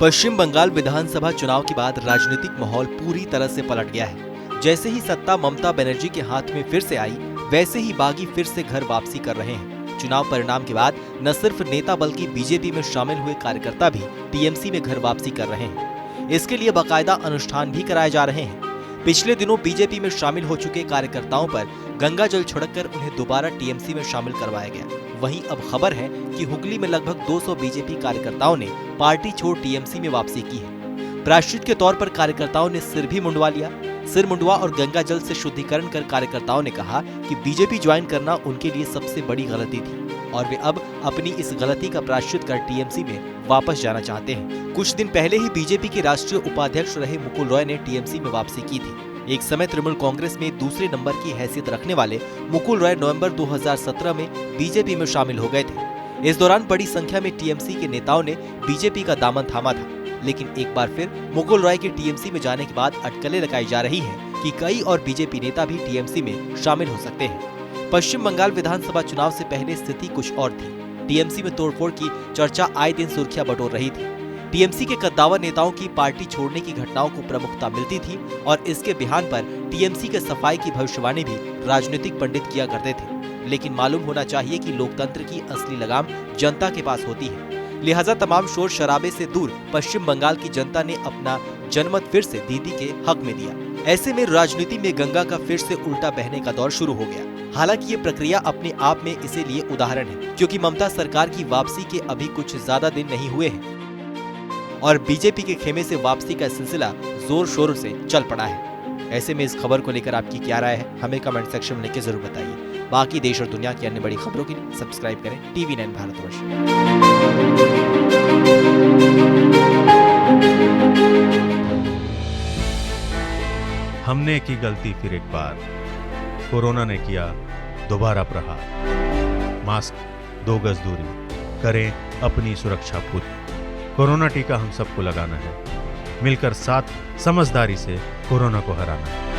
पश्चिम बंगाल विधानसभा चुनाव के बाद राजनीतिक माहौल पूरी तरह से पलट गया है। जैसे ही सत्ता ममता बनर्जी के हाथ में फिर से आई, वैसे ही बागी फिर से घर वापसी कर रहे हैं। चुनाव परिणाम के बाद न सिर्फ नेता बल्कि बीजेपी में शामिल हुए कार्यकर्ता भी टीएमसी में घर वापसी कर रहे हैं। इसके लिए बाकायदा अनुष्ठान भी कराए जा रहे हैं। पिछले दिनों बीजेपी में शामिल हो चुके कार्यकर्ताओं पर गंगा जल छिड़ककर उन्हें दोबारा टीएमसी में शामिल करवाया गया। वहीं अब खबर है कि हुगली में लगभग 200 बीजेपी कार्यकर्ताओं ने पार्टी छोड़ टीएमसी में वापसी की है। प्रायश्चित के तौर पर कार्यकर्ताओं ने सिर भी मुंडवा लिया। सिर मुंडवा और गंगा जल से शुद्धिकरण कर कार्यकर्ताओं ने कहा कि बीजेपी ज्वाइन करना उनके लिए सबसे बड़ी गलती थी और वे अब अपनी इस गलती का प्रायश्चित कर टीएमसी में वापस जाना चाहते हैं। कुछ दिन पहले ही बीजेपी के राष्ट्रीय उपाध्यक्ष रहे मुकुल रॉय ने टीएमसी में वापसी की थी। एक समय तृणमूल कांग्रेस में दूसरे नंबर की हैसियत रखने वाले मुकुल रॉय नवंबर 2017 में बीजेपी में शामिल हो गए थे। इस दौरान बड़ी संख्या में टीएमसी के नेताओं ने बीजेपी का दामन थामा था, लेकिन एक बार फिर मुकुल रॉय के टीएमसी में जाने के बाद अटकलें लगाई जा रही हैं कि कई और बीजेपी नेता भी टीएमसी में शामिल हो सकते हैं। पश्चिम बंगाल विधानसभा चुनाव से पहले स्थिति कुछ और थी। टीएमसी में तोड़फोड़ की चर्चा आए दिन सुर्खियां बटोर रही थी। टीएमसी के कद्दावर नेताओं की पार्टी छोड़ने की घटनाओं को प्रमुखता मिलती थी और इसके बिहान पर टीएमसी के सफाई की भविष्यवाणी भी राजनीतिक पंडित किया करते थे। लेकिन मालूम होना चाहिए कि लोकतंत्र की असली लगाम जनता के पास होती है। लिहाजा तमाम शोर शराबे से दूर पश्चिम बंगाल की जनता ने अपना जनमत फिर से दीदी के हक में दिया। ऐसे में राजनीति में गंगा का फिर से उल्टा बहने का दौर शुरू हो गया। हालांकि ये प्रक्रिया अपने आप में इसी लिए उदाहरण है क्योंकि ममता सरकार की वापसी के अभी कुछ ज्यादा दिन नहीं हुए हैं और बीजेपी के खेमे से वापसी का सिलसिला जोर शोर से चल पड़ा है। ऐसे में इस खबर को लेकर आपकी क्या राय है, हमें कमेंट सेक्शन में लिखकर जरूर बताइए। बाकी देश और दुनिया की अन्य बड़ी खबरों के लिए सब्सक्राइब करें TV9 भारतवर्ष। हमने की गलती फिर एक बार, कोरोना ने किया दोबारा प्रहार। मास्क, 2 गज दूरी, करें अपनी सुरक्षा पूरी। कोरोना टीका हम सबको लगाना है, मिलकर साथ समझदारी से कोरोना को हराना है।